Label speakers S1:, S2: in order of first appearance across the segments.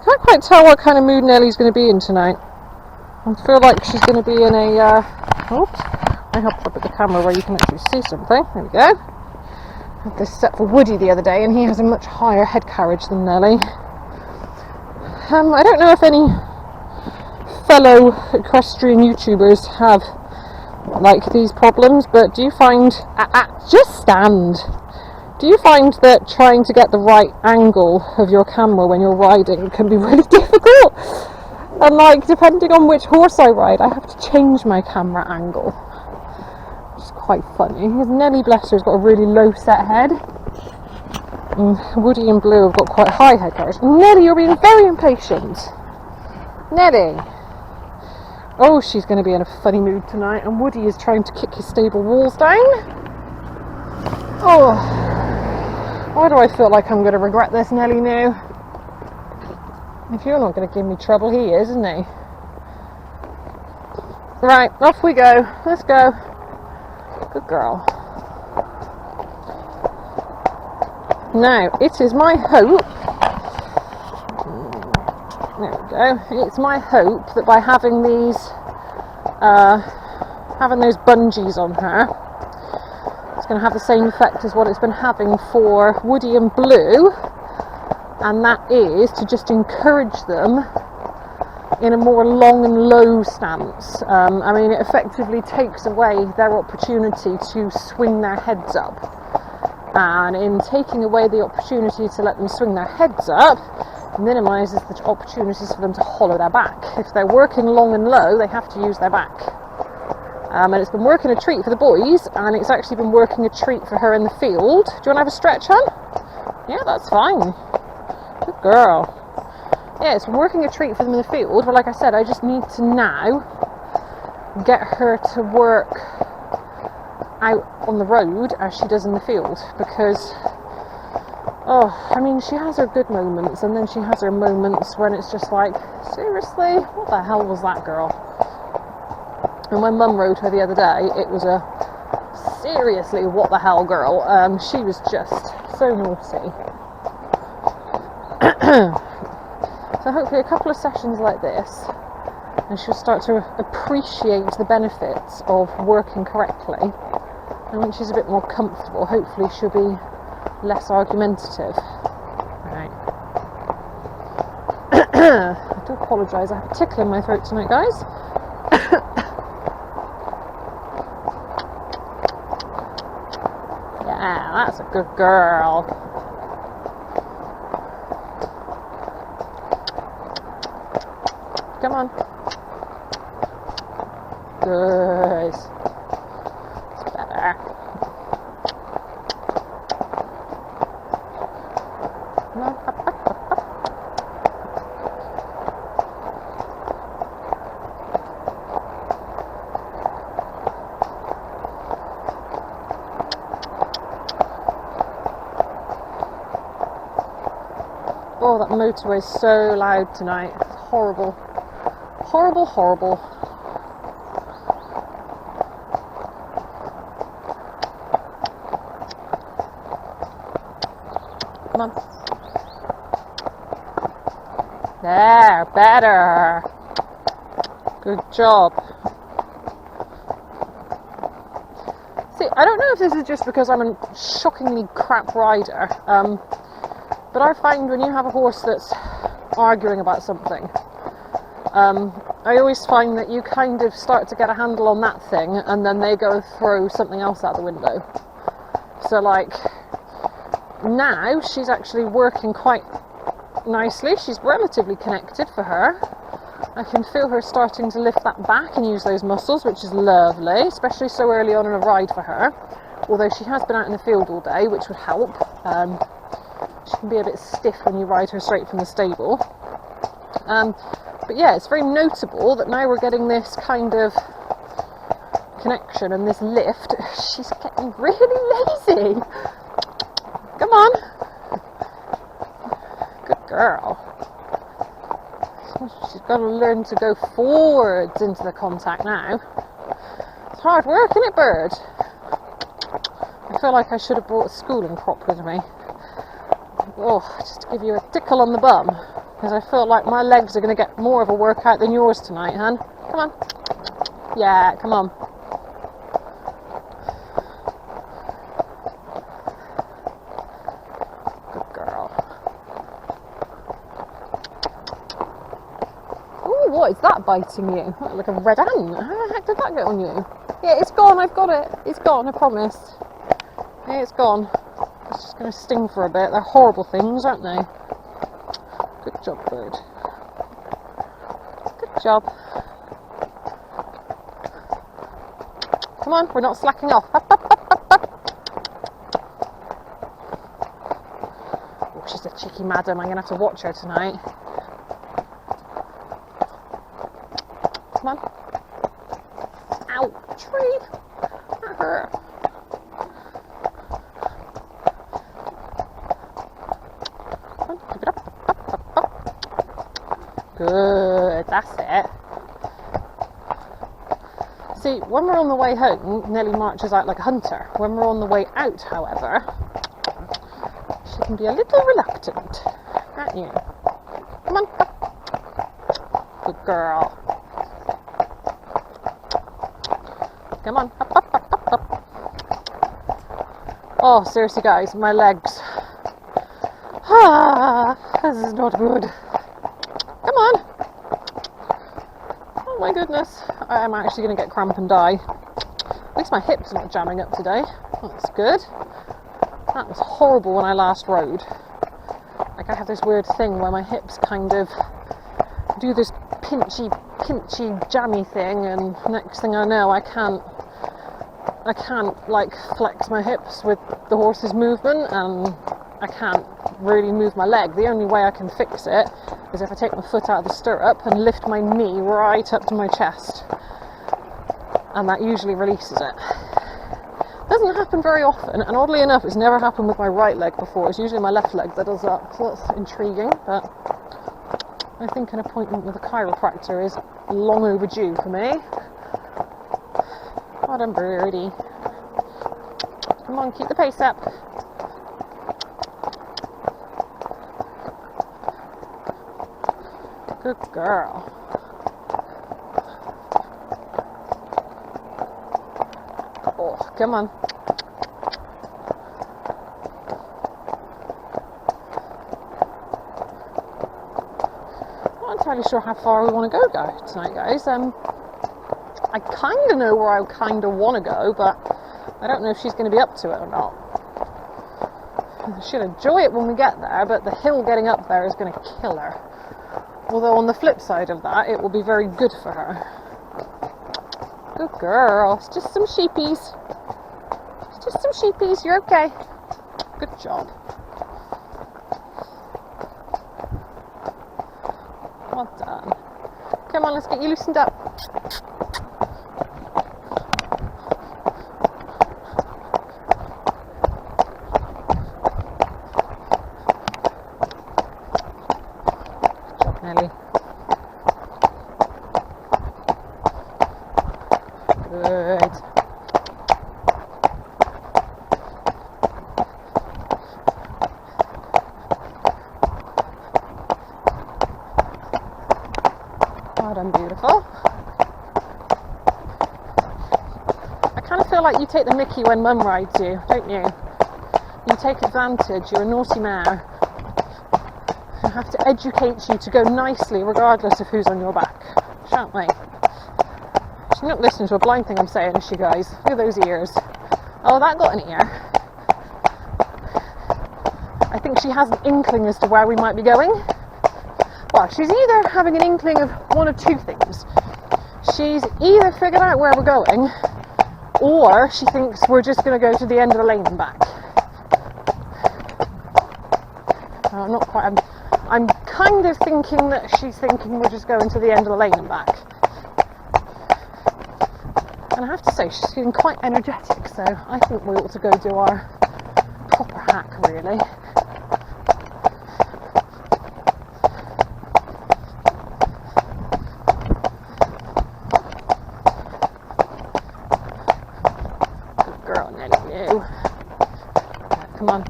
S1: can't quite tell what kind of mood Nelly's going to be in tonight. I feel like she's going to be in a, oops, I helped up at the camera where you can actually see something. There we go. I had this set for Woody the other day and he has a much higher head carriage than Nelly. I don't know if any fellow equestrian YouTubers have like these problems, but do you find, just stand. Do you find that trying to get the right angle of your camera when you're riding can be really difficult? And like, depending on which horse I ride, I have to change my camera angle. Which is quite funny. Because Nelly, bless her, has got a really low set head. And Woody and Blue have got quite high head carriage. Nelly, you're being very impatient. Nelly. Oh, she's going to be in a funny mood tonight. And Woody is trying to kick his stable walls down. Oh. Why do I feel like I'm going to regret this, Nelly, now? If you're not going to give me trouble, he is, isn't he? Right, off we go. Let's go. Good girl. Now, it is my hope... There we go. It's my hope that by having these... having those bungees on her, it's going to have the same effect as what it's been having for Woody and Blue, and that is to just encourage them in a more long and low stance. I mean, it effectively takes away their opportunity to swing their heads up, and in taking away the opportunity to let them swing their heads up, minimises the opportunities for them to hollow their back. If they're working long and low, they have to use their back. And it's been working a treat for the boys, and it's actually been working a treat for her in the field. Do you want to have a stretch, hon? Yeah, that's fine. Good girl. Yeah, it's been working a treat for them in the field, but like I said, I just need to now get her to work out on the road as she does in the field, because, oh, I mean, she has her good moments, and then she has her moments when it's just like, seriously, what the hell was that girl? And when Mum rode her the other day, it was a seriously what the hell girl. She was just so naughty. So hopefully a couple of sessions like this, and she'll start to appreciate the benefits of working correctly. And when she's a bit more comfortable, hopefully she'll be less argumentative. Right. I do apologise, I have a tickle in my throat tonight, guys. Yeah, that's a good girl. Come on. Good. It's better. Oh, that motorway is so loud tonight. It's horrible. Horrible, horrible. Come on. There, better. Good job. See, I don't know if this is just because I'm a shockingly crap rider, but I find when you have a horse that's arguing about something, I always find that you kind of start to get a handle on that thing, and then they go throw something else out the window. So like, now she's actually working quite nicely. She's relatively connected for her. I can feel her starting to lift that back and use those muscles, which is lovely, especially so early on in a ride for her. Although she has been out in the field all day, which would help. She can be a bit stiff when you ride her straight from the stable. But yeah, it's very notable that now we're getting this kind of connection and this lift. She's getting really lazy. Come on. Good girl. She's got to learn to go forwards into the contact now. It's hard work, isn't it, bird? I feel like I should have brought a schooling crop with me. Oh, just to give you a tickle on the bum. because I feel like my legs are going to get more of a workout than yours tonight, hun. Come on. Yeah, come on. Good girl. Ooh, what is that biting you? Like a red ant. How the heck did that get on you? Yeah, it's gone. I've got it. It's gone, I promise. Yeah, it's gone. It's just going to sting for a bit. They're horrible things, aren't they? Good job, bird. Good job. Come on, we're not slacking off. Up, up, up, up, up. Oh, she's a cheeky madam. I'm going to have to watch her tonight. Come on. Ow, tree. That hurt. Come on, keep it up, up, up, up. Good, that's it. See, when we're on the way home, Nelly marches out like a hunter. When we're on the way out, however, she can be a little reluctant, can't you? Come on. Good girl. Come on. Up, up, up, up, up. Oh, seriously, guys, my legs. This is not good. Come on. Oh my goodness. I am actually going to get cramp and die. At least my hips are not jamming up today. That's good. That was horrible when I last rode. Like, I have this weird thing where my hips kind of do this pinchy, jammy thing, and next thing I know, I can't like flex my hips with the horse's movement, and I can't really move my leg. The only way I can fix it is if I take my foot out of the stirrup and lift my knee right up to my chest, and that usually releases it. Doesn't happen very often, and oddly enough, it's never happened with my right leg before. It's usually my left leg that does that, so that's intriguing. But I think an appointment with a chiropractor is long overdue for me. Well done, birdie. Come on, keep the pace up. Good girl. Oh, come on. Not entirely sure how far we want to go tonight, guys. I kind of know where I kind of want to go, but I don't know if she's going to be up to it or not. She'll enjoy it when we get there, but the hill getting up there is going to kill her. Although on the flip side of that, it will be very good for her. Good girl. It's just some sheepies. It's just some sheepies. You're okay. Good job. Well done. Come on, let's get you loosened up. Nelly. Good. Well done, beautiful. I kind of feel like you take the mickey when Mum rides you, don't you? You take advantage, you're a naughty mare. I have to educate you to go nicely regardless of who's on your back, shan't we? She's not listening to a blind thing I'm saying, is she, guys? Look at those ears. Oh, that got an ear. I think she has an inkling as to where we might be going. Well, she's either having an inkling of one of two things. She's either figured out where we're going, or she thinks we're just going to go to the end of the lane and back. I'm not quite... I'm kind of thinking that she's thinking we're just going to the end of the lane and back. And I have to say, she's feeling quite energetic, so I think we ought to go do our proper hack, really. Good girl, Nelly. Come on.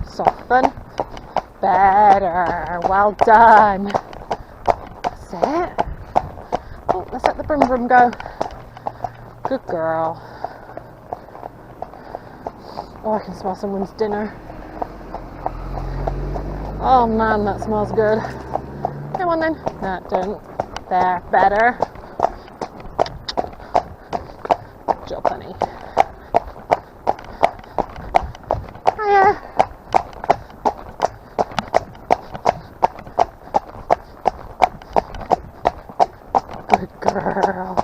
S1: Soften. Better. Well done. That's it. Oh, let's let the broom broom go. Good girl. Oh, I can smell someone's dinner. Oh man, that smells good. Come on then. No, don't. There, better. Good job, honey. Hiya. Good girl.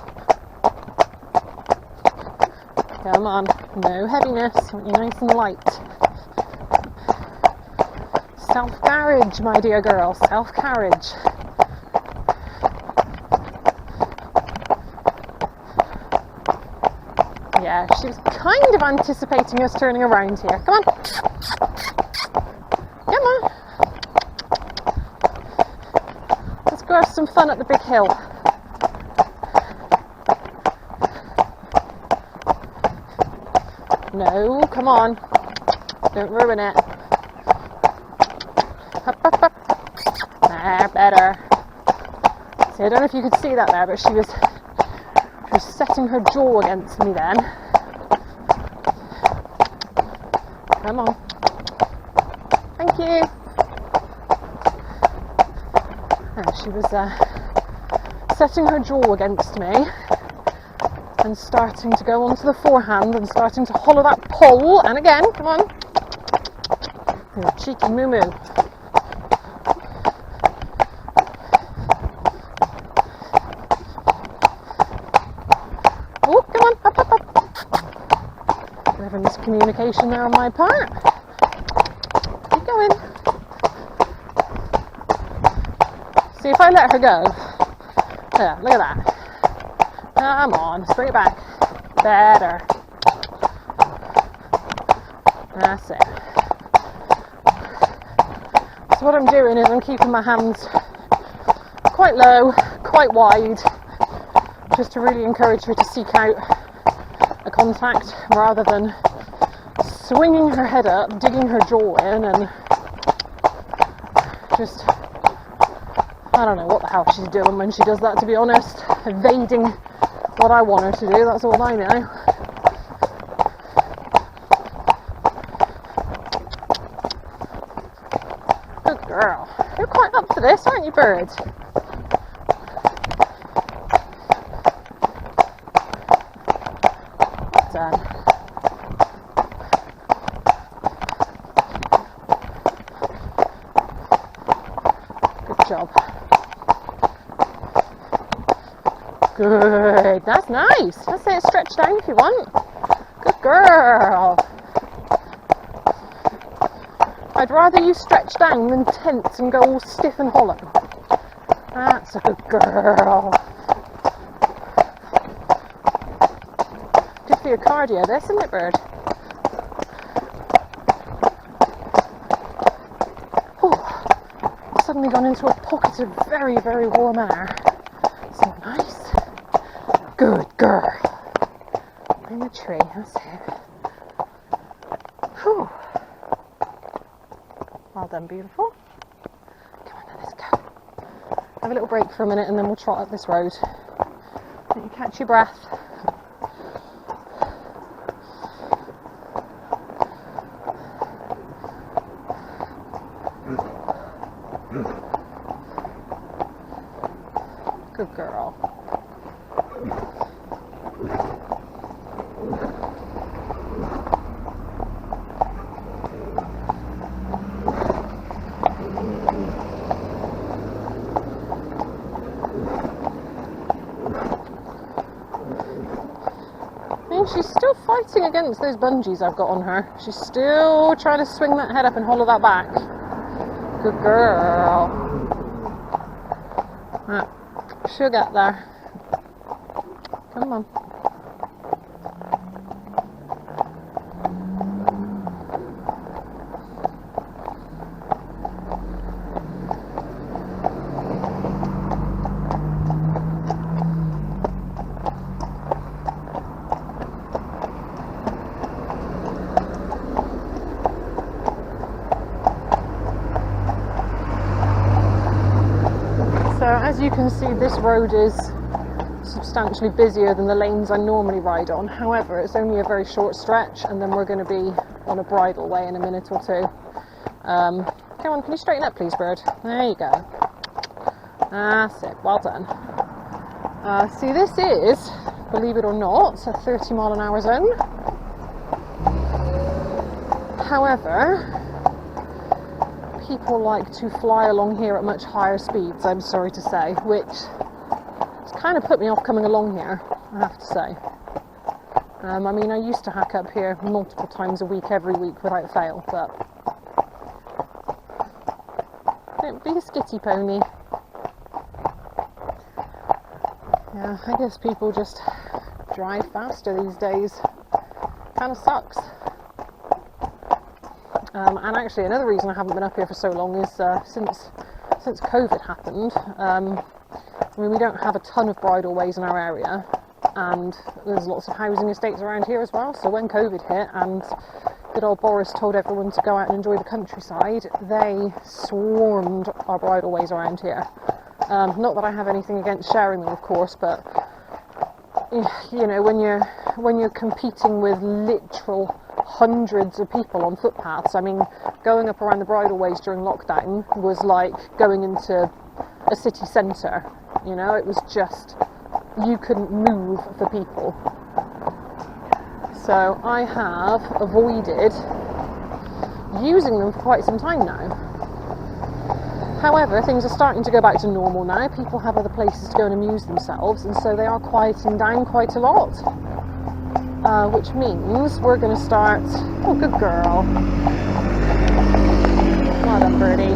S1: Come on, no heaviness. I want you nice and light. Self-carriage, my dear girl, self-carriage. Yeah, she was kind of anticipating us turning around here. Come on. Come on. Let's go have some fun at the big hill. No, come on. Don't ruin it. Up, up, up. There, better. See, I don't know if you could see that there, but she was setting her jaw against me then. Come on. Thank you. And she was setting her jaw against me and starting to go onto the forehand and starting to hollow that pole. And again, come on. You cheeky moo-moo. Oh, come on, up, up, up. Bit of a miscommunication there on my part. Keep going. See, if I let her go. Yeah, look at that. Come on, let's bring it back. Better. That's it. So what I'm doing is I'm keeping my hands quite low, quite wide, just to really encourage her to seek out a contact rather than swinging her head up, digging her jaw in, and just, I don't know what the hell she's doing when she does that, to be honest, evading what I want her to do, that's all I know. Good girl. You're quite up for this, aren't you, bird? Done. Good job. Good, that's nice. Let's say it stretch down if you want. Good girl. I'd rather you stretch down than tense and go all stiff and hollow. That's a good girl. Good for your cardio, this, isn't it, bird? Oh, suddenly gone into a pocket of very, very warm air. So nice. Good girl. In the tree, that's it. Whew. Well done, beautiful. Come on then, let's go. Have a little break for a minute and then we'll trot up this road. Let you catch your breath. Good girl. She's still fighting against those bungees I've got on her. She's still trying to swing that head up and hollow that back. Good girl. Right. She'll get there. Come on. you can see, this road is substantially busier than the lanes I normally ride on. However, it's only a very short stretch, and then we're going to be on a bridleway in a minute or two. Come on, can you straighten up please, bird? There you go. That's it, well done. See, this is, believe it or not, a 30 mile an hour zone. However, people like to fly along here at much higher speeds, I'm sorry to say, which has kind of put me off coming along here, I have to say. I mean, I used to hack up here multiple times a week, every week without fail, but don't be a skitty pony. Yeah, I guess people just drive faster these days. Kind of sucks. And actually, another reason I haven't been up here for so long is since COVID happened. I mean, we don't have a ton of bridleways in our area, and there's lots of housing estates around here as well. So when COVID hit and good old Boris told everyone to go out and enjoy the countryside, they swarmed our bridleways around here. Not that I have anything against sharing them, of course, but you know, when you're competing with literal hundreds of people on footpaths, I mean, going up around the bridleways during lockdown was like going into a city centre. You know, it was just, you couldn't move for people. So I have avoided using them for quite some time now. However, things are starting to go back to normal now. People have other places to go and amuse themselves, and so they are quieting down quite a lot. Which means we're going to start... Oh, good girl. Well done, birdie.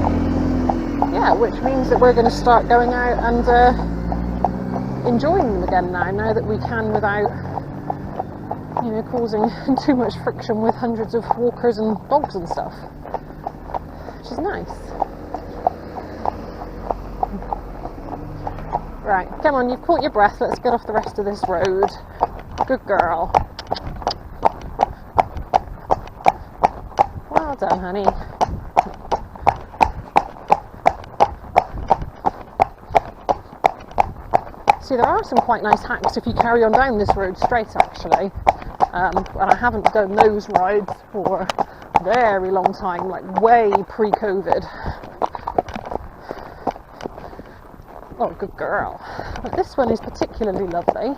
S1: Yeah, which means that we're going to start going out and enjoying them again now that we can, without, you know, causing too much friction with hundreds of walkers and dogs and stuff. Which is nice. Right, come on, you've caught your breath. Let's get off the rest of this road. Good girl. Well done, honey. See, there are some quite nice hacks if you carry on down this road straight, actually. And I haven't done those rides for a very long time, like way pre-COVID. Oh, good girl. But this one is particularly lovely.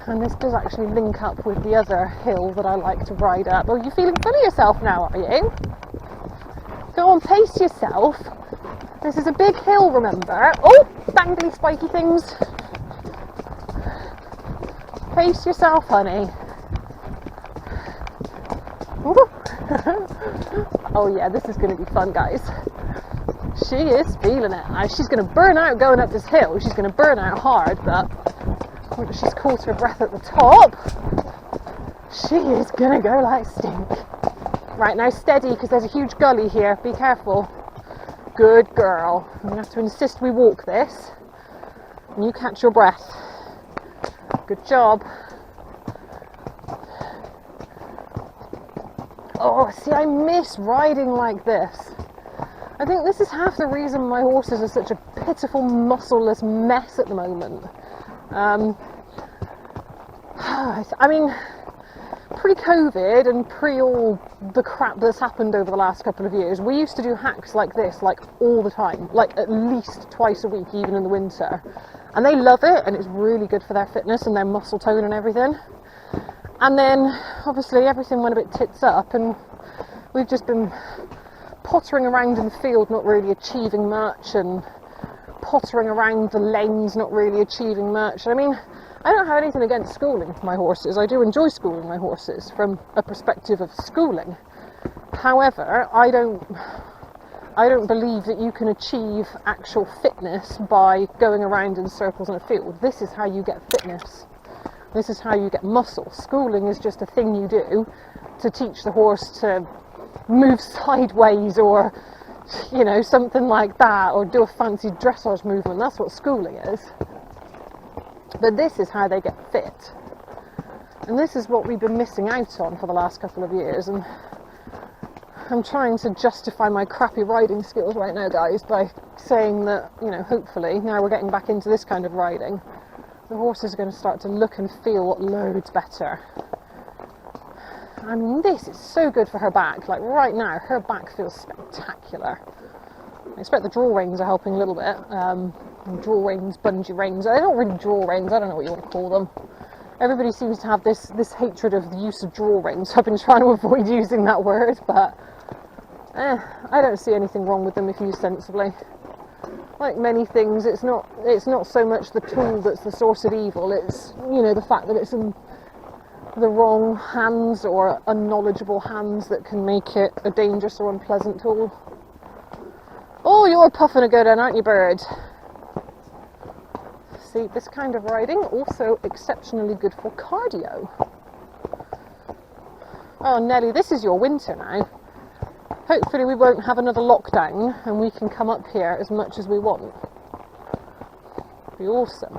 S1: And this does actually link up with the other hill that I like to ride up. Oh, you feeling full of yourself now, are you? Go on, pace yourself. This is a big hill, remember? Oh, dangly spiky things. Pace yourself, honey. Oh yeah, this is going to be fun, guys. She is feeling it. Now, she's going to burn out going up this hill. She's going to burn out hard, but once she's caught her breath at the top, she is going to go like stink. Right, now steady, because there's a huge gully here. Be careful. Good girl. I'm going to have to insist we walk this, and you catch your breath. Good job. Oh, see, I miss riding like this. I think this is half the reason my horses are such a pitiful, muscleless mess at the moment. I mean, pre-COVID and pre-all the crap that's happened over the last couple of years, we used to do hacks like this, like all the time, like at least twice a week, even in the winter. And they love it, and it's really good for their fitness and their muscle tone and everything. And then, obviously, everything went a bit tits up, and we've just been pottering around in the field, not really achieving much, and pottering around the lanes, not really achieving much. I mean, I don't have anything against schooling my horses. I do enjoy schooling my horses from a perspective of schooling. However, I don't believe that you can achieve actual fitness by going around in circles in a field. This is how you get fitness. This is how you get muscle. Schooling is just a thing you do to teach the horse to move sideways, or, you know, something like that, or do a fancy dressage movement. That's what schooling is. But this is how they get fit. And this is what we've been missing out on for the last couple of years. And I'm trying to justify my crappy riding skills right now, guys, by saying that, you know, hopefully, now we're getting back into this kind of riding, the horses are going to start to look and feel loads better. I mean, this is so good for her back. Like, right now, her back feels spectacular. I expect the draw reins are helping a little bit. Draw reins, bungee reins. They're not really draw reins, I don't know what you want to call them. Everybody seems to have this hatred of the use of draw reins. I've been trying to avoid using that word, but I don't see anything wrong with them if used sensibly. Like many things, it's not so much the tool that's the source of evil. It's, you know, the fact that it's in the wrong hands or unknowledgeable hands that can make it a dangerous or unpleasant tool. Oh, you're puffing a good one, aren't you, bird? See, this kind of riding also exceptionally good for cardio. Oh, Nelly, this is your winter now. Hopefully we won't have another lockdown and we can come up here as much as we want. Be awesome.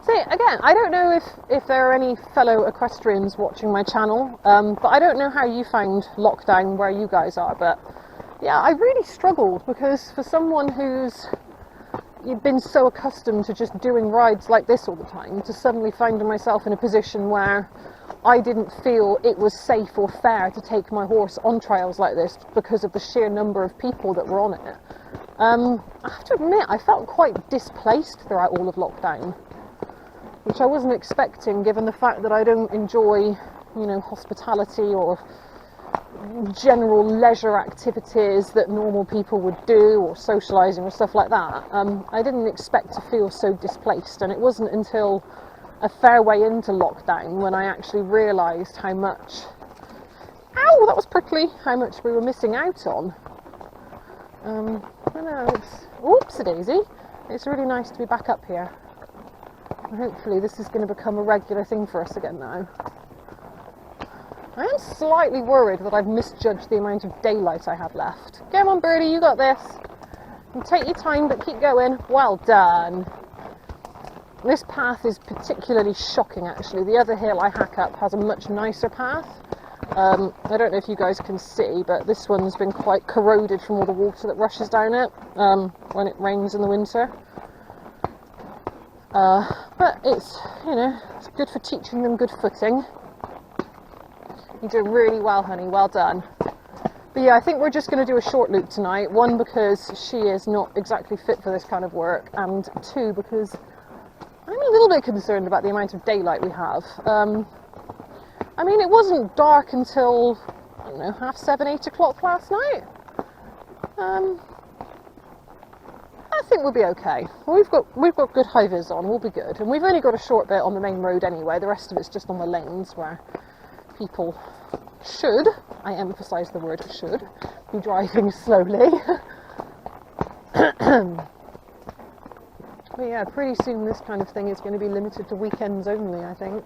S1: See, again, I don't know if there are any fellow equestrians watching my channel, but I don't know how you found lockdown where you guys are, but yeah, I really struggled, because for someone who's been so accustomed to just doing rides like this all the time, to suddenly finding myself in a position where I didn't feel it was safe or fair to take my horse on trails like this because of the sheer number of people that were on it. I have to admit, I felt quite displaced throughout all of lockdown, which I wasn't expecting, given the fact that I don't enjoy, you know, hospitality or general leisure activities that normal people would do, or socialising or stuff like that. I didn't expect to feel so displaced, and it wasn't until a fair way into lockdown when I actually realised how much, ow, that was prickly, how much we were missing out on. I know, it's, oopsie-daisy, it's really nice to be back up here. And hopefully this is going to become a regular thing for us again now. I am slightly worried that I've misjudged the amount of daylight I have left. Come on, birdie, you got this. You take your time, but keep going. Well done. This path is particularly shocking, actually. The other hill I hack up has a much nicer path. I don't know if you guys can see, but this one's been quite corroded from all the water that rushes down it when it rains in the winter. But it's, you know, it's good for teaching them good footing. You did really well, honey, well done. But yeah, I think we're just going to do a short loop tonight. One, because she is not exactly fit for this kind of work, and two, because I'm a little bit concerned about the amount of daylight we have. I mean, it wasn't dark until, I don't know, 7:30, 8 o'clock last night. I think we'll be okay. We've got good high vis on, we'll be good. And we've only got a short bit on the main road anyway, the rest of it's just on the lanes where people should, I emphasise the word should, be driving slowly. But yeah, pretty soon this kind of thing is going to be limited to weekends only, I think.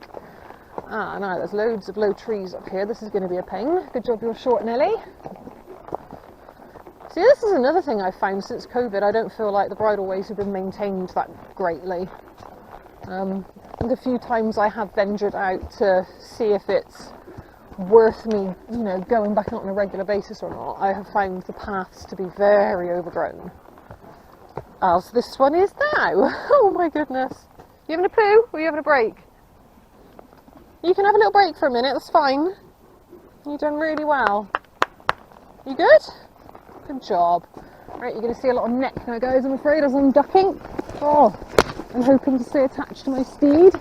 S1: Ah, no, there's loads of low trees up here. This is going to be a pain. Good job you're short, Nelly. See, this is another thing I've found since COVID. I don't feel like the bridleways have been maintained that greatly. The few times I have ventured out to see if it's worth me, you know, going back on a regular basis or not, I have found the paths to be very overgrown. As this one is now. Oh my goodness. You having a poo or are you having a break? You can have a little break for a minute, that's fine. You've done really well. You good? Good job. Right, you're going to see a lot of neck now, guys, I'm afraid, as I'm ducking. Oh, I'm hoping to stay attached to my steed.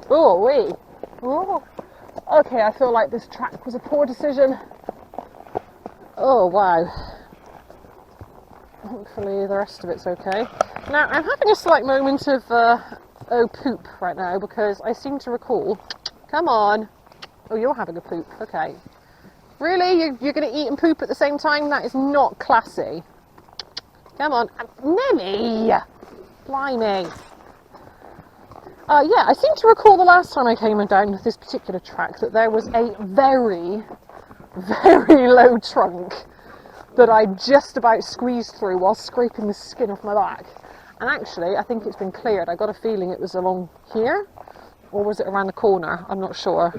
S1: Oh, wait. Oh. Okay, I feel like this track was a poor decision. Oh, wow. Hopefully the rest of it's okay. Now, I'm having a slight moment of, poop right now, because I seem to recall... Come on. Oh, you're having a poop. Okay. Really? You're going to eat and poop at the same time? That is not classy. Come on. Nelly! Blimey. Yeah, I seem to recall the last time I came down this particular track that there was a very, very low trunk that I just about squeezed through while scraping the skin off my back. And actually, I think it's been cleared. I got a feeling it was along here, or was it around the corner? I'm not sure.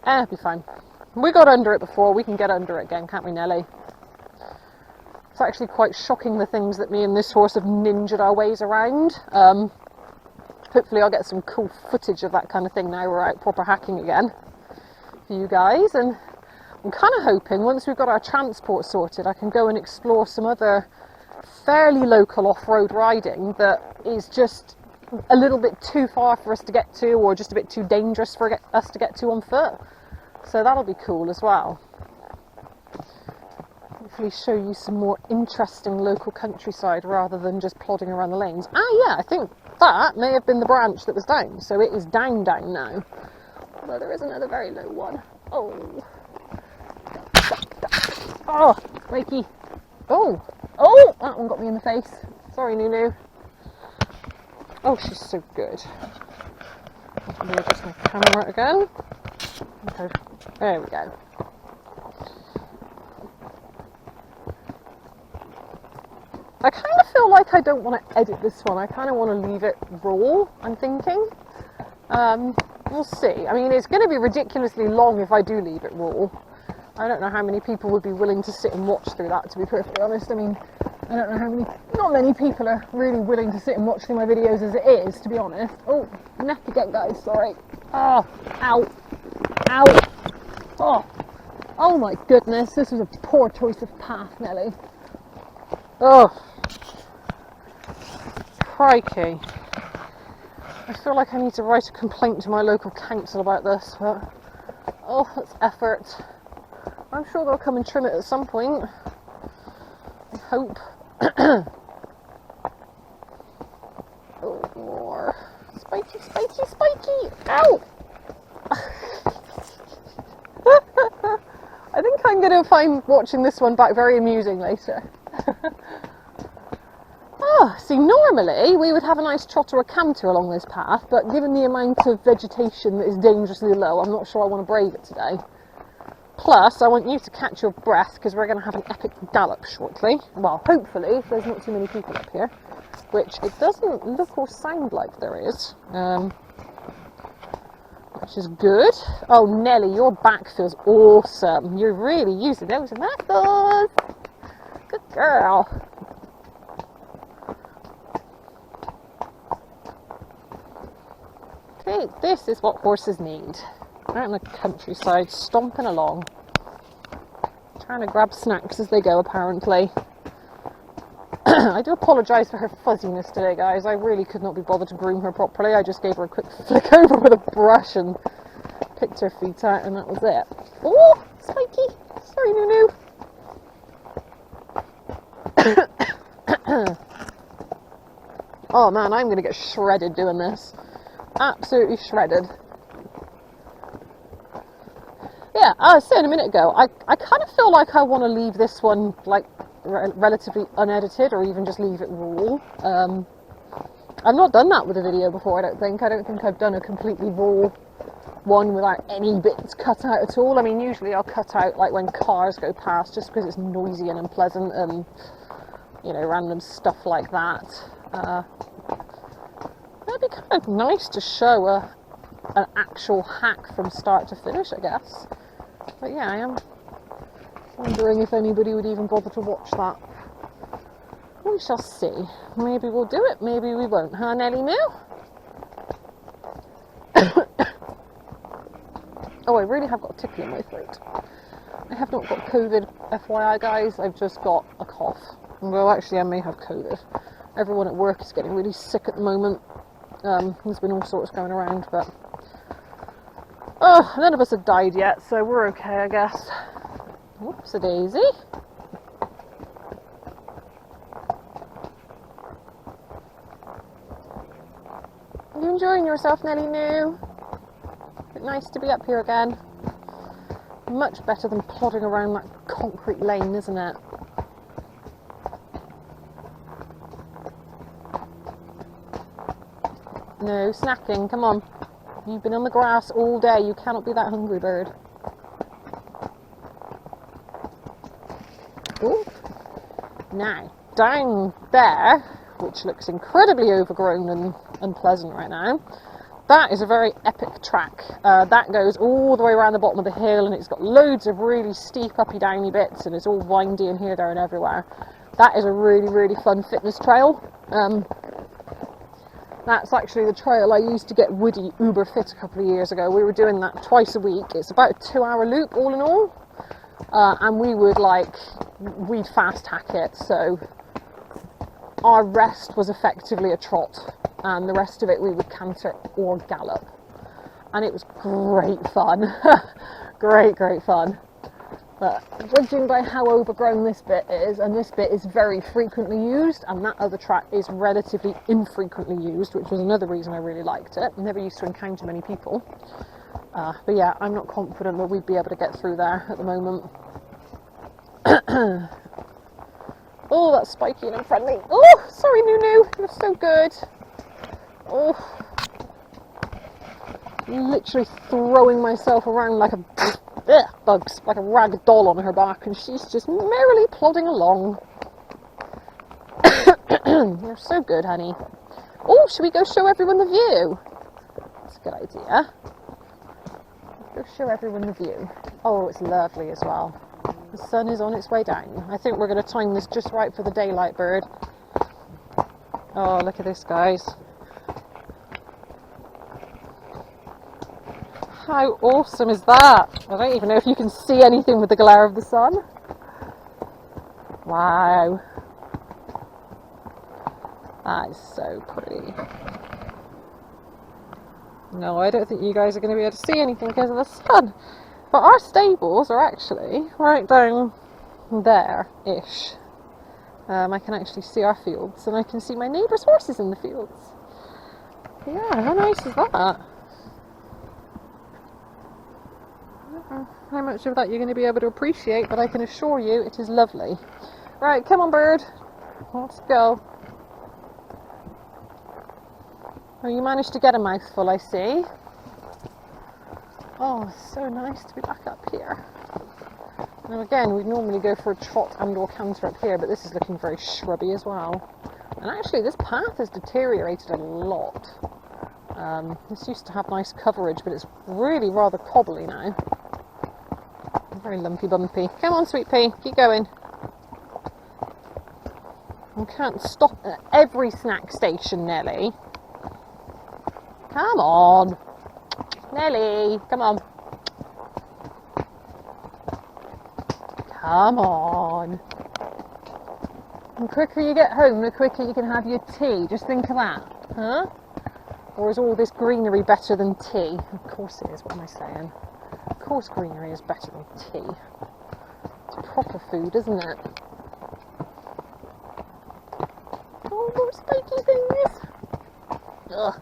S1: It'll be fine. We got under it before, we can get under it again, can't we, Nelly? It's actually quite shocking the things that me and this horse have ninjaed our ways around. Hopefully I'll get some cool footage of that kind of thing now we're out proper hacking again for you guys. And I'm kind of hoping once we've got our transport sorted, I can go and explore some other fairly local off-road riding that is just a little bit too far for us to get to, or just a bit too dangerous for us to get to on foot. So that'll be cool as well. Hopefully show you some more interesting local countryside rather than just plodding around the lanes. Ah yeah, I think that may have been the branch that was down, so it is down now. Although there is another very low one. Oh, oh, wakey. Oh, oh, that one got me in the face. Sorry, Nunu. Oh, she's so good. Let me adjust my camera again. Okay. There we go. I kind of feel like I don't want to edit this one. I kind of want to leave it raw, I'm thinking. We'll see. I mean, it's going to be ridiculously long if I do leave it raw. I don't know how many people would be willing to sit and watch through that, to be perfectly honest. I mean, I don't know how many, not many people are really willing to sit and watch through my videos as it is, to be honest. Oh, neck again, guys, sorry. Oh, ow, ow. Oh, oh my goodness, this was a poor choice of path, Nelly. Oh, crikey. I feel like I need to write a complaint to my local council about this, but oh, that's effort. I'm sure they'll come and trim it at some point. I hope. Oh, more. Spiky, spiky, spiky! Ow! I think I'm going to find watching this one back very amusing later. Oh, see, normally we would have a nice trot or a canter along this path, but given the amount of vegetation that is dangerously low, I'm not sure I want to brave it today. Plus, I want you to catch your breath because we're going to have an epic gallop shortly. Well, hopefully, if there's not too many people up here, which it doesn't look or sound like there is, which is good. Oh, Nelly, your back feels awesome. You're really using those muscles. Good girl. Okay, this is what horses need. Out in the countryside, stomping along, trying to grab snacks as they go, apparently. I do apologise for her fuzziness today, guys. I really could not be bothered to groom her properly. I just gave her a quick flick over with a brush and picked her feet out, and that was it. Oh, spiky! Sorry, Nunu. Oh man, I'm going to get shredded doing this. Absolutely shredded. Yeah, I was saying a minute ago, I kind of feel like I want to leave this one like relatively unedited, or even just leave it raw. I've not done that with a video before, I don't think. I've done a completely raw one without any bits cut out at all. I mean, usually I'll cut out like when cars go past, just because it's noisy and unpleasant and, you know, random stuff like that. It'd be kind of nice to show an actual hack from start to finish, I guess. But yeah, I am wondering if anybody would even bother to watch that. We shall see. Maybe we'll do it, maybe we won't. Huh, Nelly Moo? Oh, I really have got a tickle in my throat. I have not got COVID, FYI, guys. I've just got a cough. Well, actually, I may have COVID. Everyone at work is getting really sick at the moment. There's been all sorts going around, but oh, none of us have died yet, so we're okay, I guess. Whoops-a-daisy. Are you enjoying yourself, Nelly Moo? It's nice to be up here again. Much better than plodding around that concrete lane, isn't it? No snacking, come on. You've been on the grass all day, you cannot be that hungry, bird. Ooh. Now, down there, which looks incredibly overgrown and unpleasant right now, that is a very epic track. That goes all the way around the bottom of the hill, and it's got loads of really steep uppy downy bits, and it's all windy and here, there and everywhere. That is a really, really fun fitness trail. That's actually the trail I used to get Woody uber fit a couple of years ago. We were doing that twice a week. It's about a 2-hour loop all in all. And we'd fast hack it. So our rest was effectively a trot, and the rest of it we would canter or gallop. And it was great fun. Great fun. But judging by how overgrown this bit is, and this bit is very frequently used, and that other track is relatively infrequently used, which was another reason I really liked it. I never used to encounter many people. But yeah, I'm not confident that we'd be able to get through there at the moment. Oh, that's spiky and unfriendly. Oh, sorry, Nunu, you're so good. Oh, literally throwing myself around like a bugs, like a rag doll on her back, and she's just merrily plodding along. You're so good, honey. Oh, should we go show everyone the view? That's a good idea. Let's go show everyone the view. Oh, it's lovely as well. The sun is on its way down. I think we're going to time this just right for the daylight bird. Oh, look at this, guys. How awesome is that? I don't even know if you can see anything with the glare of the sun. Wow. That is so pretty. No, I don't think you guys are going to be able to see anything because of the sun. But our stables are actually right down there-ish. I can actually see our fields, and I can see my neighbour's horses in the fields. Yeah, how nice is that? How much of that you're going to be able to appreciate, but I can assure you it is lovely. Right, come on, bird. Let's go. Oh, you managed to get a mouthful, I see. Oh, it's so nice to be back up here. Now again, we'd normally go for a trot and or canter up here, but this is looking very shrubby as well. And actually this path has deteriorated a lot. This used to have nice coverage, but it's really rather cobbly now. Very lumpy bumpy. Come on, sweet pea, keep going. You can't stop at every snack station, Nelly. Come on. Nelly, come on. Come on. The quicker you get home, the quicker you can have your tea. Just think of that, huh? Or is all this greenery better than tea? Of course it is, what am I saying? Of course greenery is better than tea. It's proper food, isn't it? Oh, those spiky things. Ugh.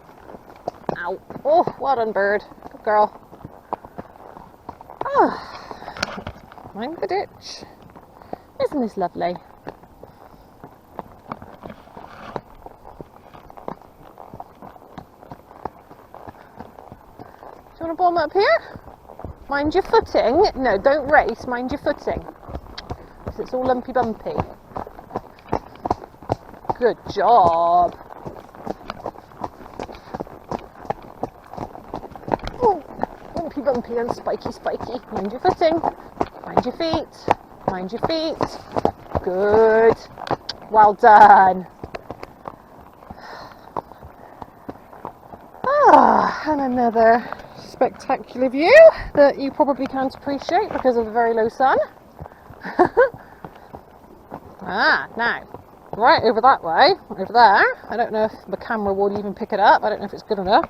S1: Ow. Oh, well done, bird. Good girl. Ah, mind the ditch. Isn't this lovely? Do you want to bomb up here? Mind your footing. No, don't race. Mind your footing. Because it's all lumpy bumpy. Good job. Oh, lumpy bumpy and spiky spiky. Mind your footing. Mind your feet. Mind your feet. Good. Well done. Ah, and another spectacular view that you probably can't appreciate because of the very low sun. Now, right over that way, over there, I don't know if the camera will even pick it up, I don't know if it's good enough,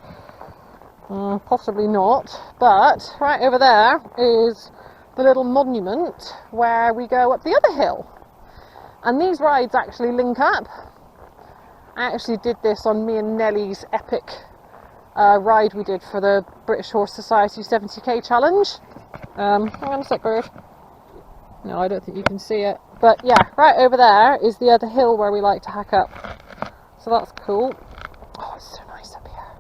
S1: possibly not, but right over there is the little monument where we go up the other hill, and these rides actually link up. I actually did this on me and Nelly's epic ride we did for the British Horse Society 70k challenge. Hang on a sec, bird. No, I don't think you can see it. But yeah, right over there is the other hill where we like to hack up. So that's cool. Oh, it's so nice up here.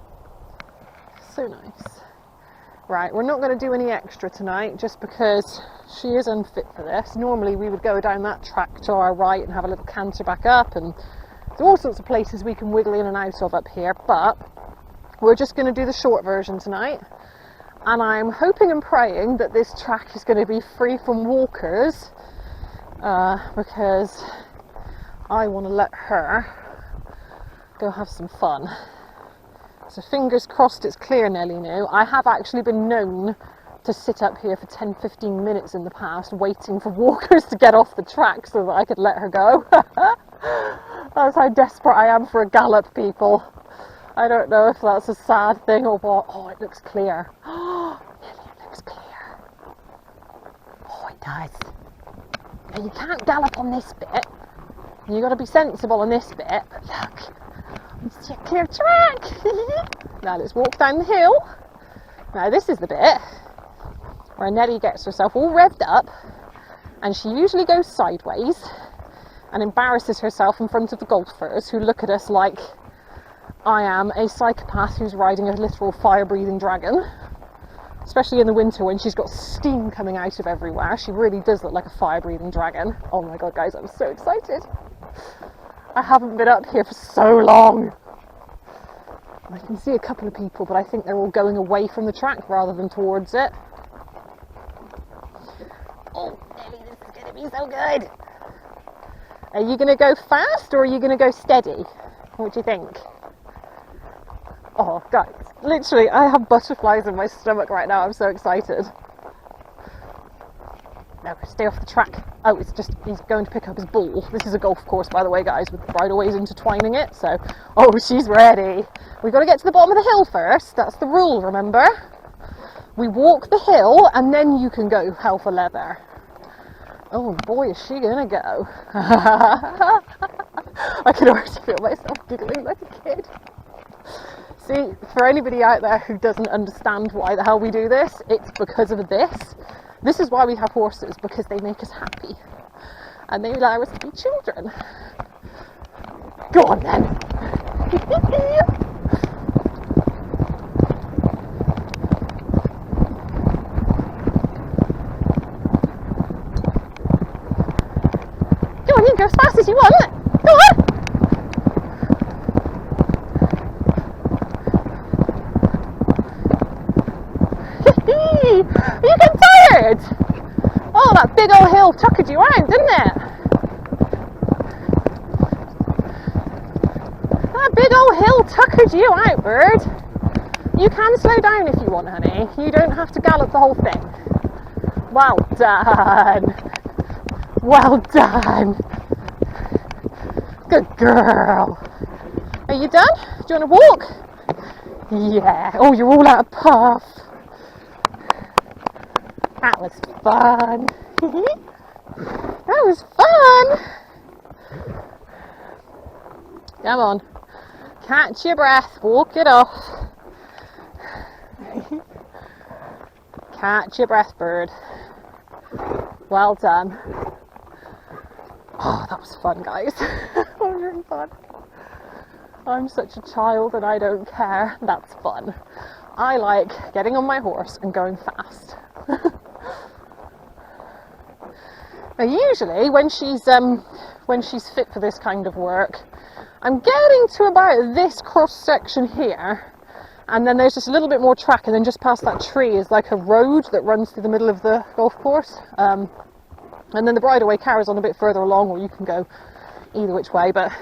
S1: So nice. Right, we're not going to do any extra tonight just because she is unfit for this. Normally we would go down that track to our right and have a little canter back up, and there's all sorts of places we can wiggle in and out of up here, but we're just going to do the short version tonight, and I'm hoping and praying that this track is going to be free from walkers, because I want to let her go have some fun. So fingers crossed it's clear, Nelly knew. I have actually been known to sit up here for 10-15 minutes in the past waiting for walkers to get off the track so that I could let her go. That's how desperate I am for a gallop, people. I don't know if that's a sad thing or what. Oh, it looks clear. Oh, Nelly, it looks clear. Oh, it does. Now, you can't gallop on this bit. You've got to be sensible on this bit. But look, it's a clear track. Now let's walk down the hill. Now this is the bit where Nelly gets herself all revved up, and she usually goes sideways and embarrasses herself in front of the golfers, who look at us like I am a psychopath who's riding a literal fire-breathing dragon. Especially in the winter when she's got steam coming out of everywhere. She really does look like a fire-breathing dragon. Oh my god, guys, I'm so excited. I haven't been up here for so long. I can see a couple of people, but I think they're all going away from the track rather than towards it. Oh, Nelly, this is going to be so good. Are you going to go fast or are you going to go steady? What do you think? Oh, guys, literally, I have butterflies in my stomach right now. I'm so excited. No, stay off the track. Oh, it's just, he's going to pick up his ball. This is a golf course, by the way, guys, with bridleways intertwining it. So, oh, she's ready. We've got to get to the bottom of the hill first. That's the rule, remember? We walk the hill, and then you can go hell for leather. Oh, boy, is she going to go. I can already feel myself giggling like a kid. See, for anybody out there who doesn't understand why the hell we do this, it's because of this. This is why we have horses, because they make us happy. And they allow us to be children. Go on then. Go on, you can go as fast as you want. Go on. Are you getting tired? Oh, that big old hill tuckered you out, didn't it? That big old hill tuckered you out, bird. You can slow down if you want, honey. You don't have to gallop the whole thing. Well done. Well done. Good girl. Are you done? Do you want to walk? Yeah. Oh, you're all out of puff. That was fun. That was fun. Come on. Catch your breath. Walk it off. Catch your breath, bird. Well done. Oh, that was fun, guys. That was really fun. I'm such a child and I don't care. That's fun. I like getting on my horse and going fast. Now, usually when she's fit for this kind of work, I'm getting to about this cross section here, and then there's just a little bit more track, and then just past that tree is like a road that runs through the middle of the golf course, and then the bridleway carries on a bit further along, or you can go either which way. But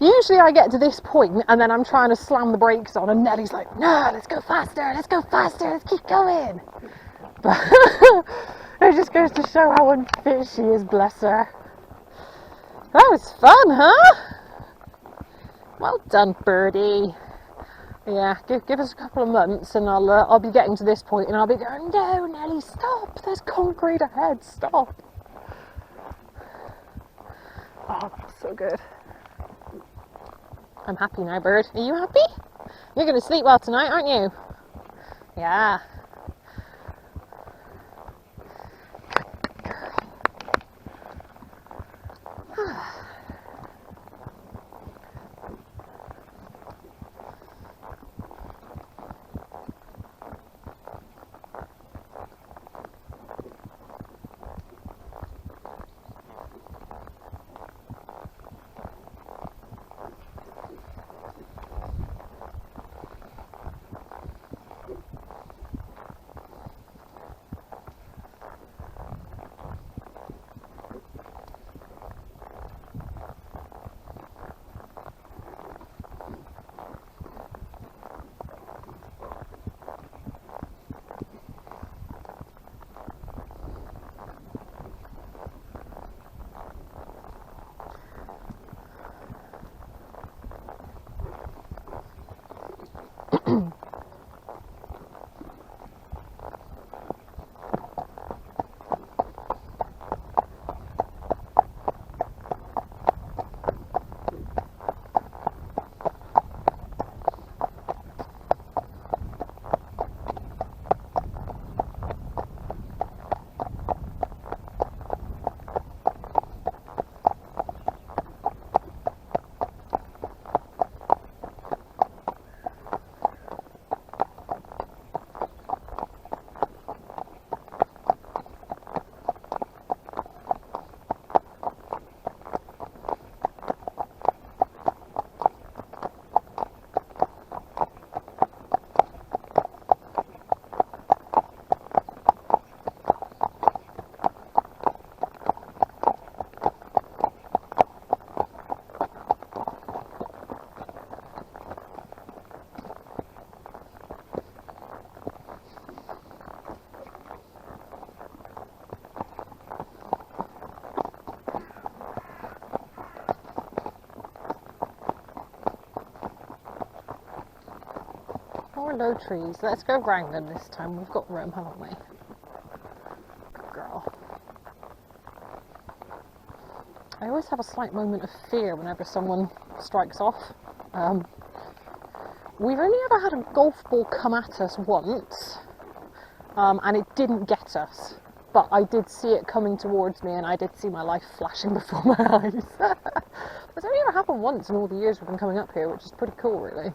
S1: usually I get to this point and then I'm trying to slam the brakes on, and Nelly's like, no, let's go faster, let's keep going. But it just goes to show how unfit she is, bless her. That was fun, huh? Well done, birdie. Yeah, give us a couple of months and I'll be getting to this point and I'll be going, no, Nelly, stop, there's concrete ahead, stop. Oh, that's so good. I'm happy now, bird. Are you happy? You're going to sleep well tonight, aren't you? Yeah. More low trees. Let's go round them this time. We've got room, haven't we? Good girl. I always have a slight moment of fear whenever someone strikes off. We've only ever had a golf ball come at us once, and it didn't get us. But I did see it coming towards me, and I did see my life flashing before my eyes. It's only ever happened once in all the years we've been coming up here, which is pretty cool, really.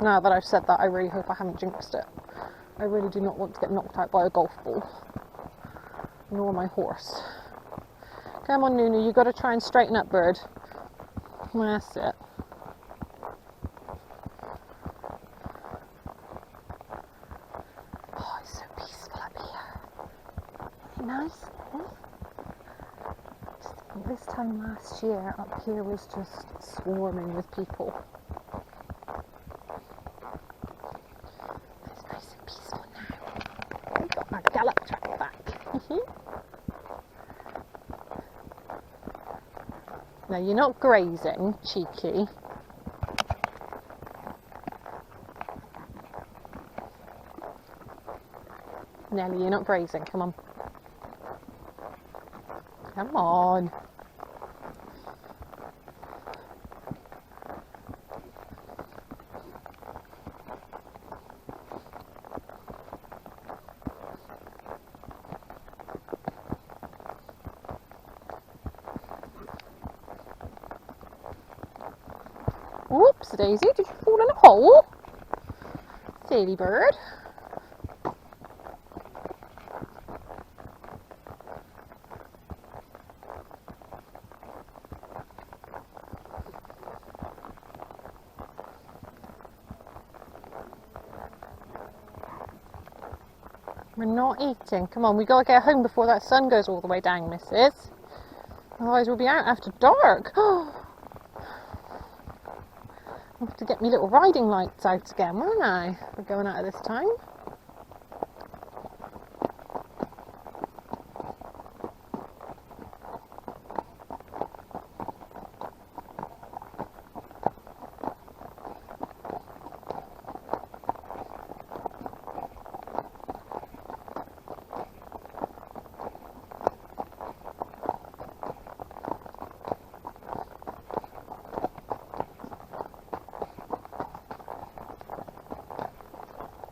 S1: Now that I've said that, I really hope I haven't jinxed it. I really do not want to get knocked out by a golf ball. Nor my horse. Come on, Nunu, you've got to try and straighten up, bird. That's it. Oh, it's so peaceful up here. Isn't it nice? This time last year, up here was just swarming with people. It's nice and peaceful now. We've got our gallop track back. Now, you're not grazing, cheeky. Nelly, you're not grazing. Come on. Come on. Whoops, Daisy, did you fall in a hole? Silly bird. We're not eating. Come on, we gotta get home before that sun goes all the way down, missus. Otherwise we'll be out after dark. I'll have to get me little riding lights out again, won't I? We're going out at this time.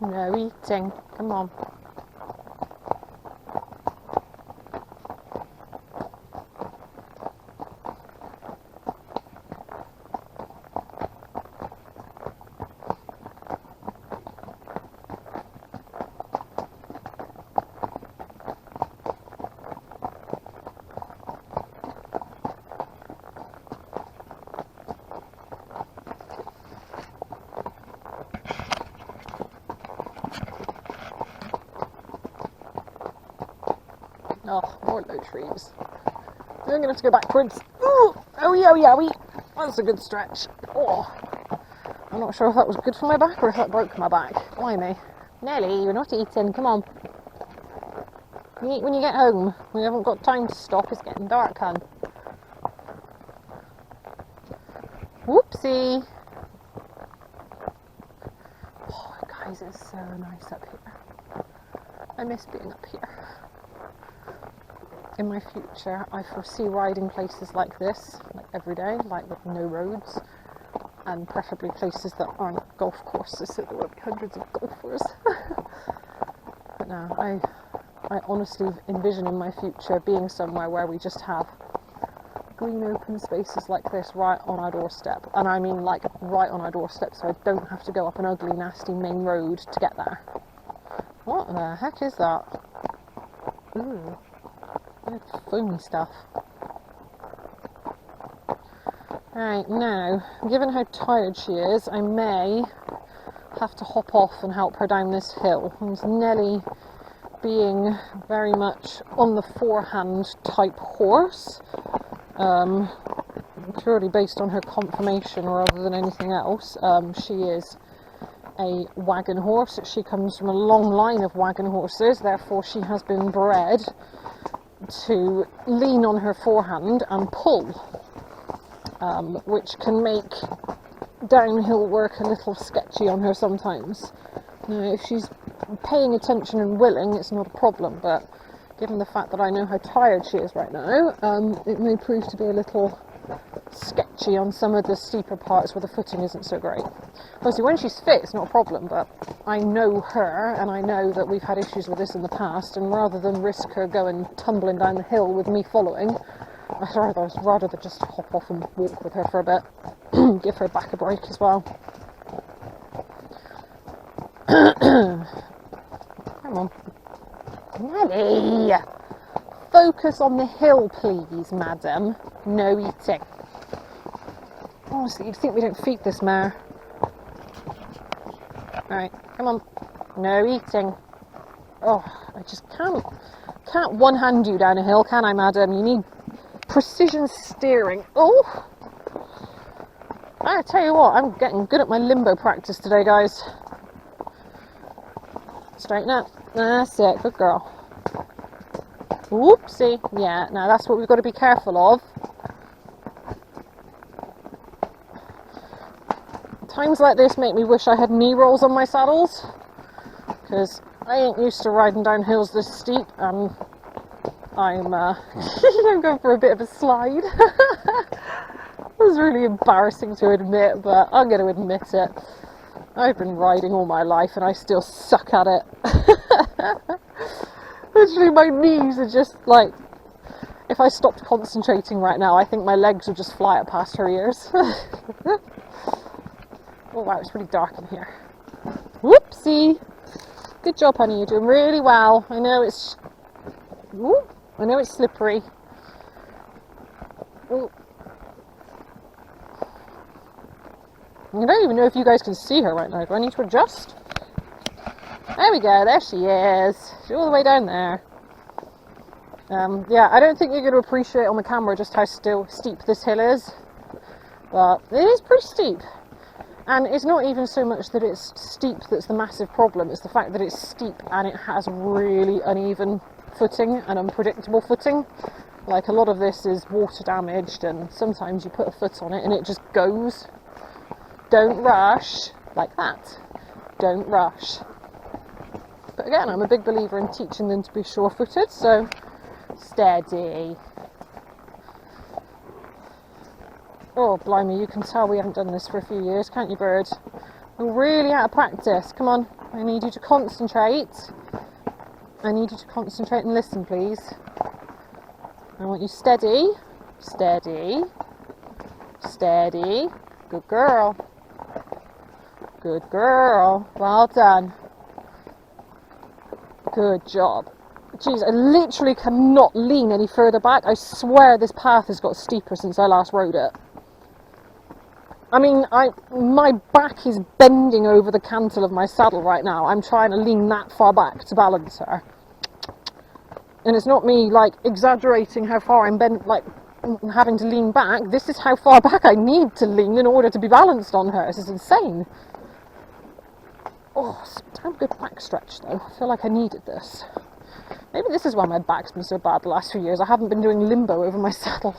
S1: No eating. Come on. Oh, more low trees. I'm going to have to go backwards. Ooh, owie, owie, owie. That's a good stretch. Oh, I'm not sure if that was good for my back or if that broke my back. Blimey. Nelly, you're not eating. Come on. You eat when you get home. We haven't got time to stop. It's getting dark, hun. Whoopsie. Oh, guys, it's so nice up here. I miss being up here. In my future, I foresee riding places like this, like every day, like with no roads, and preferably places that aren't golf courses, so there won't be hundreds of golfers. But no, I honestly envision in my future being somewhere where we just have green open spaces like this right on our doorstep. And I mean like right on our doorstep, so I don't have to go up an ugly, nasty main road to get there. What the heck is that? Ooh. Foamy stuff. Right, now, given how tired she is, I may have to hop off and help her down this hill. And Nelly, being very much on the forehand type horse, purely based on her conformation rather than anything else, she is a wagon horse. She comes from a long line of wagon horses, therefore she has been bred to lean on her forehand and pull, which can make downhill work a little sketchy on her sometimes. Now, if she's paying attention and willing, it's not a problem, but given the fact that I know how tired she is right now, it may prove to be a little sketchy on some of the steeper parts where the footing isn't so great. Obviously, when she's fit, it's not a problem, but I know her, and I know that we've had issues with this in the past, and rather than risk her going tumbling down the hill with me following, I'd rather than just hop off and walk with her for a bit, give her back a break as well. Come on. Nelly! Focus on the hill, please, madam. No eating. Honestly, you'd think we don't feed this mare. Alright, come on. No eating. Oh, I just can't one-hand you down a hill, can I, madam? You need precision steering. Oh! I tell you what, I'm getting good at my limbo practice today, guys. Straighten up. That's it. Good girl. Whoopsie. Yeah, now that's what we've got to be careful of. Times like this make me wish I had knee rolls on my saddles, because I ain't used to riding down hills this steep, and I'm going for a bit of a slide. It was really embarrassing to admit, but I'm going to admit it. I've been riding all my life and I still suck at it. Literally, my knees are just like, if I stopped concentrating right now, I think my legs would just fly up past her ears. Oh wow, it's really dark in here. Whoopsie! Good job, honey, you're doing really well. I know it's slippery. Ooh. I don't even know if you guys can see her right now. Do I need to adjust? There we go, there she is. She's all the way down there. Yeah, I don't think you're going to appreciate on the camera just how steep this hill is. But it is pretty steep. And it's not even so much that it's steep that's the massive problem. It's the fact that it's steep and it has really uneven footing and unpredictable footing. Like, a lot of this is water damaged, and sometimes you put a foot on it and it just goes. Don't rush, like that. Don't rush. But again, I'm a big believer in teaching them to be sure-footed, so steady. Oh, blimey, you can tell we haven't done this for a few years, can't you, bird? We're really out of practice. Come on, I need you to concentrate. I need you to concentrate and listen, please. I want you steady, steady, steady. Good girl. Good girl. Well done. Good job. Jeez, I literally cannot lean any further back. I swear this path has got steeper since I last rode it. I mean, my back is bending over the cantle of my saddle right now. I'm trying to lean that far back to balance her. And it's not me, like, exaggerating how far I'm having to lean back. This is how far back I need to lean in order to be balanced on her. This is insane. Oh, some damn good back stretch, though. I feel like I needed this. Maybe this is why my back's been so bad the last few years. I haven't been doing limbo over my saddle.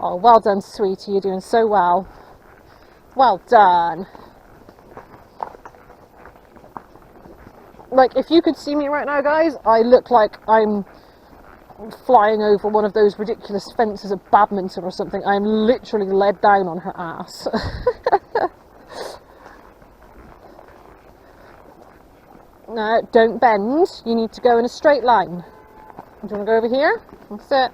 S1: Oh, well done, sweetie. You're doing so well. Well done. Like, if you could see me right now, guys, I look like I'm flying over one of those ridiculous fences at badminton or something. I'm literally led down on her ass. No, don't bend. You need to go in a straight line. Do you want to go over here? That's it.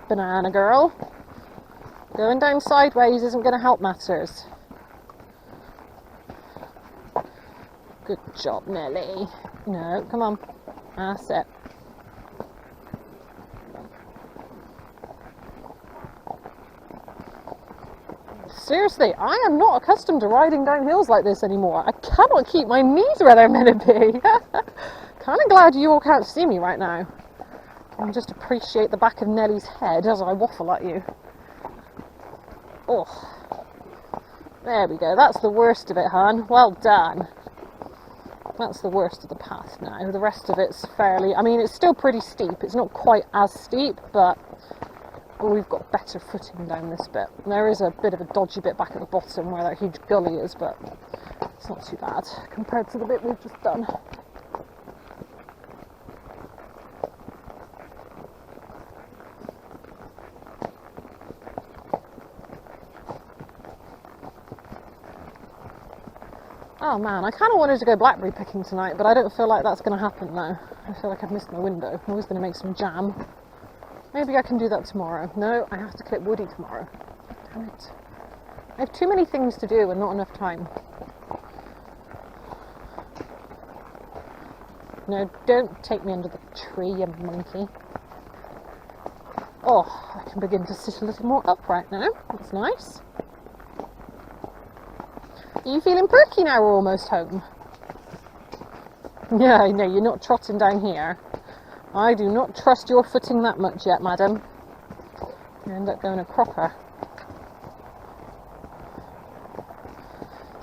S1: Banana girl. Going down sideways isn't going to help matters. Good job, Nelly. No, come on. That's it. Seriously, I am not accustomed to riding down hills like this anymore. I cannot keep my knees where they're meant to be. Kind of glad you all can't see me right now. And just appreciate the back of Nelly's head as I waffle at you. Oh, there we go. That's the worst of it, hon. Well done. That's the worst of the path now. The rest of it's fairly... I mean, it's still pretty steep. It's not quite as steep, but... we've got better footing down this bit. There is a bit of a dodgy bit back at the bottom where that huge gully is, but it's not too bad compared to the bit we've just done. Oh man, I kind of wanted to go blackberry picking tonight, but I don't feel like that's going to happen now. I feel like I've missed my window. I was going to make some jam. Maybe I can do that tomorrow. No, I have to clip woody tomorrow. Damn it. I have too many things to do and not enough time. No, don't take me under the tree, you monkey. Oh, I can begin to sit a little more upright now. That's nice. Are you feeling perky now we're almost home? Yeah, no, you're not trotting down here. I do not trust your footing that much yet, madam. You end up going a cropper.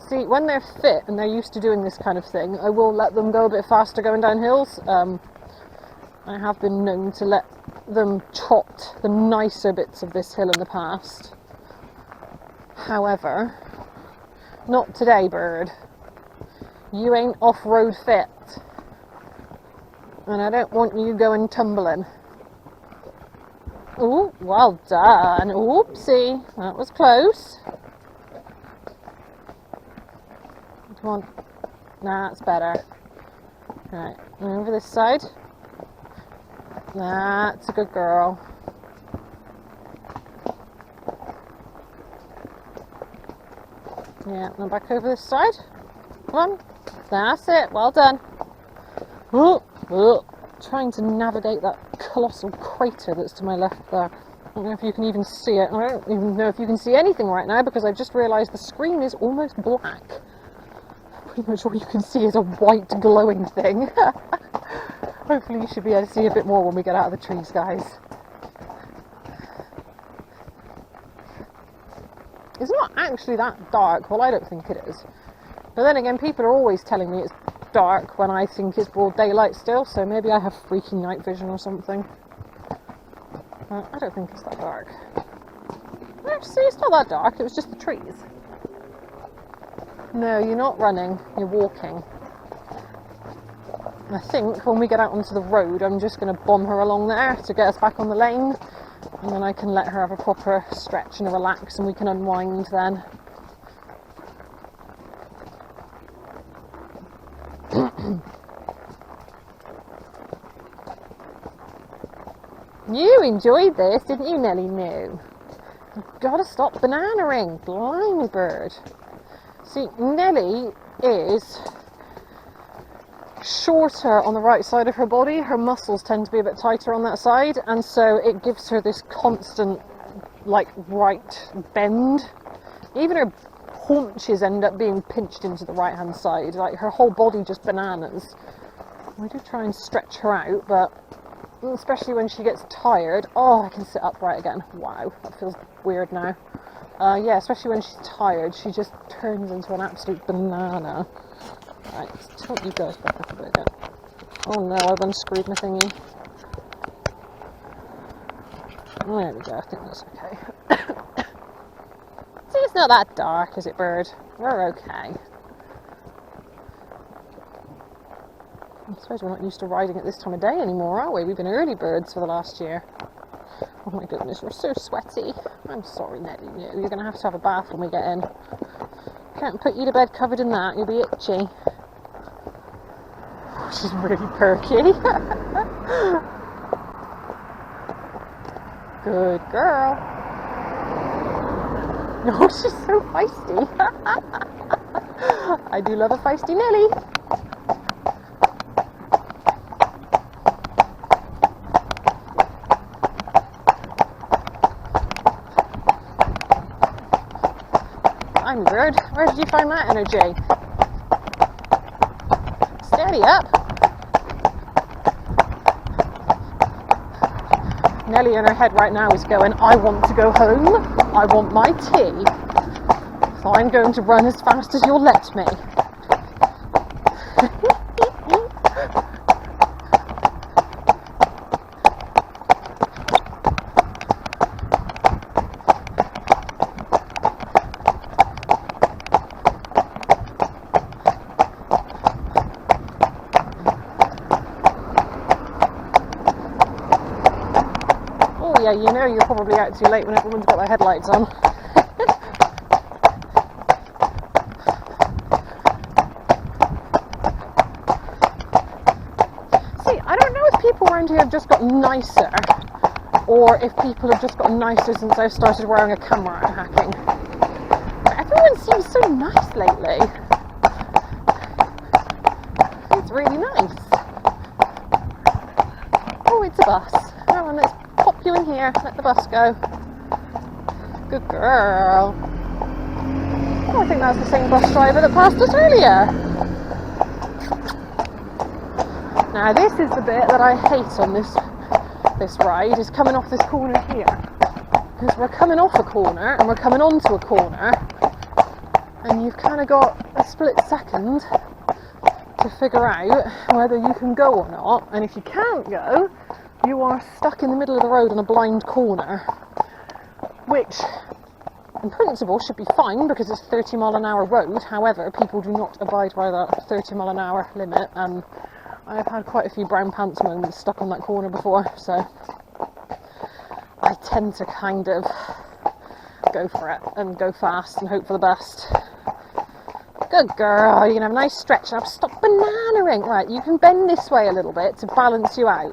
S1: See, when they're fit and they're used to doing this kind of thing, I will let them go a bit faster going down hills. I have been known to let them trot the nicer bits of this hill in the past. However, not today, bird. You ain't off-road fit. And I don't want you going tumbling. Oh, well done. Oopsie, that was close. Come on. Nah, that's better. Right, over this side. That's a good girl. Yeah, now back over this side. Come on. That's it. Well done. Oh, oh. Trying to navigate that colossal crater that's to my left there. I don't know if you can even see it. I don't even know if you can see anything right now because I've just realised the screen is almost black. Pretty much all you can see is a white glowing thing. Hopefully you should be able to see a bit more when we get out of the trees, guys. It's not actually that dark. Well, I don't think it is. But then again, people are always telling me it's dark when I think it's broad daylight still, so maybe I have freaky night vision or something. I don't think it's that dark. Actually, it's not that dark. It was just the trees. No, you're not running. You're walking. I think when we get out onto the road, I'm just going to bomb her along there to get us back on the lane. And then I can let her have a proper stretch and a relax and we can unwind then. You enjoyed this, didn't you, Nelly? No. You've got to stop bananaing. Blimey, bird. See, Nelly is shorter on the right side of her body. Her muscles tend to be a bit tighter on that side, and so it gives her this constant, like, right bend. Even her haunches end up being pinched into the right-hand side. Like, her whole body just bananas. We do try and stretch her out, but especially when she gets tired. Oh, I can sit upright again. Wow, that feels weird now. Yeah, especially when she's tired, she just turns into an absolute banana. Right, let's tilt you guys back up a bit again. Oh no, I've unscrewed my thingy. There we go, I think that's okay. See, it's not that dark, is it, bird? We're okay. I suppose we're not used to riding at this time of day anymore, are we? We've been early birds for the last year. Oh my goodness, we're so sweaty. I'm sorry, Nelly. You're going to have a bath when we get in. Can't put you to bed covered in that, you'll be itchy. She's really perky. Good girl. Oh, she's so feisty. I do love a feisty Nelly. I'm bird. Where did you find that energy? Steady up. Nelly in her head right now is going, I want to go home. I want my tea. So I'm going to run as fast as you'll let me. Yeah, you know you're probably out too late when everyone's got their headlights on. See, I don't know if people around here have just got nicer, or if people have just got nicer since I've started wearing a camera and hacking. But everyone seems so nice lately. It's really nice. Oh, it's a bus. Come on, let's pop you in here. Let the bus go. Good girl. Oh, I think that's the same bus driver that passed us earlier. Now, this is the bit that I hate on this ride, is coming off this corner here. Because we're coming off a corner and we're coming onto a corner, and you've kind of got a split second to figure out whether you can go or not, and if you can't go, you are stuck in the middle of the road on a blind corner, which in principle should be fine because it's a 30-mile-an-hour road. However, people do not abide by that 30-mile-an-hour limit, and I've had quite a few brown pants moments stuck on that corner before, so I tend to kind of go for it and go fast and hope for the best. Good girl, you can have a nice stretch. Now stop banana-ing. Right, you can bend this way a little bit to balance you out.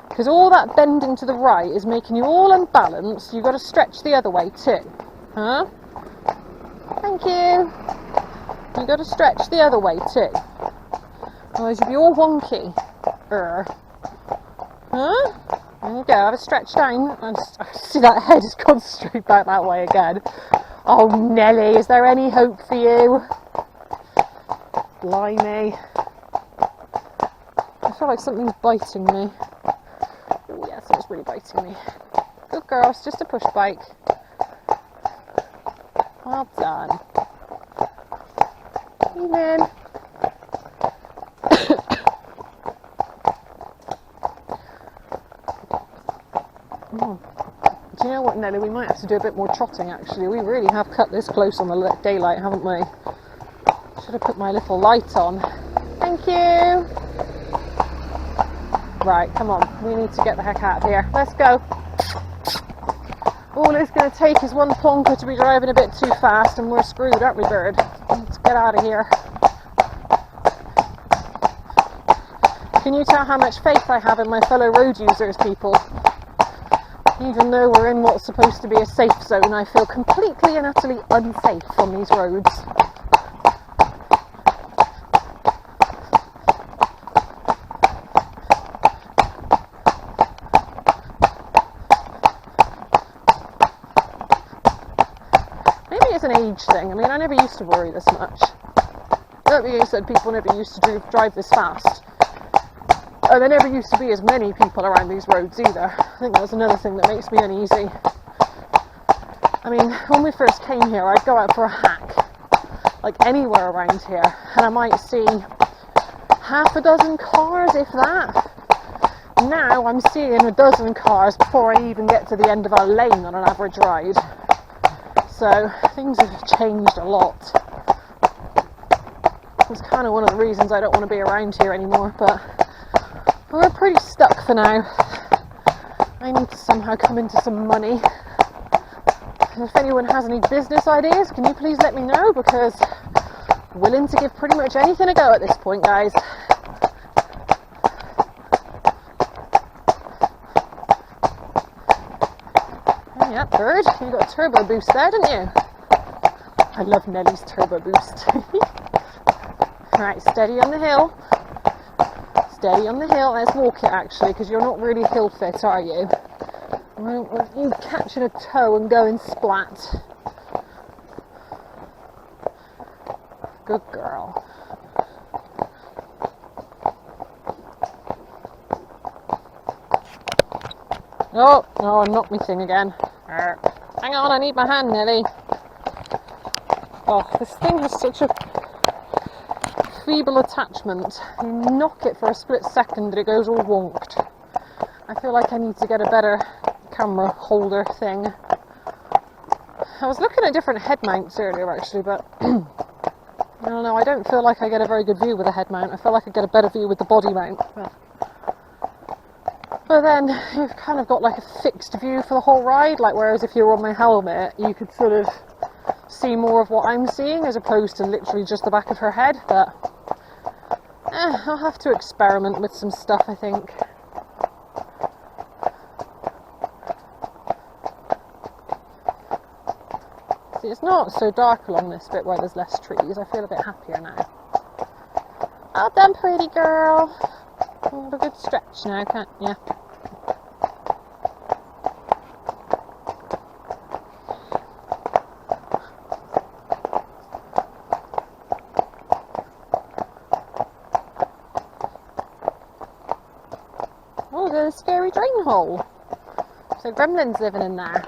S1: Because all that bending to the right is making you all unbalanced. You've got to stretch the other way too. Huh? Thank you. You've got to stretch the other way too. Otherwise you'll be all wonky. Huh? There you go, have a stretch down. I see that head has gone straight back that way again. Oh, Nelly, is there any hope for you? Blimey. I feel like something's biting me. Oh, yeah, something's really biting me. Good girl, it's just a push bike. Well done. Evening. Do you know what, Nelly? We might have to do a bit more trotting, actually. We really have cut this close on the daylight, haven't we? Should have put my little light on. Thank you. Right, come on. We need to get the heck out of here. Let's go. All it's going to take is one plonker to be driving a bit too fast, and we're screwed, aren't we, bird? Let's get out of here. Can you tell how much faith I have in my fellow road users, people? Even though we're in what's supposed to be a safe zone, I feel completely and utterly unsafe on these roads. Maybe it's an age thing. I mean, I never used to worry this much. Earlier you said people never used to drive this fast. There never used to be as many people around these roads either. I think that's another thing that makes me uneasy. I mean, when we first came here, I'd go out for a hack, like anywhere around here, and I might see half a dozen cars, if that. Now I'm seeing a dozen cars before I even get to the end of our lane on an average ride. So things have changed a lot. It's kind of one of the reasons I don't want to be around here anymore, but we're pretty stuck for now. I need to somehow come into some money. If anyone has any business ideas, can you please let me know, because I'm willing to give pretty much anything a go at this point, guys. Oh, yeah, bird, you got a turbo boost there, didn't you? I love Nelly's turbo boost. Right, steady on the hill. Steady on the hill. Let's walk it, actually, because you're not really hill fit, are you? I don't want you catching a toe and going splat. Good girl. Oh, no, I knocked me thing again. Hang on, I need my hand, Nelly. Oh, this thing has such a feeble attachment. You knock it for a split second and it goes all wonked. I feel like I need to get a better camera holder thing. I was looking at different head mounts earlier, actually, but I don't know, I don't feel like I get a very good view with a head mount. I feel like I get a better view with the body mount. But But then you've kind of got like a fixed view for the whole ride, like whereas if you're on my helmet you could sort of see more of what I'm seeing as opposed to literally just the back of her head. But I'll have to experiment with some stuff, I think. See, it's not so dark along this bit where there's less trees. I feel a bit happier now. Well done, pretty girl. Have a good stretch now, can't you? Oh, there's a scary drain hole. So gremlins living in there.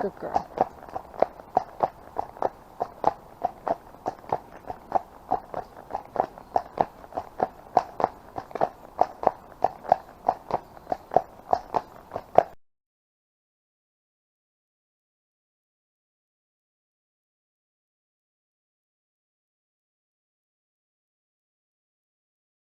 S1: Good girl.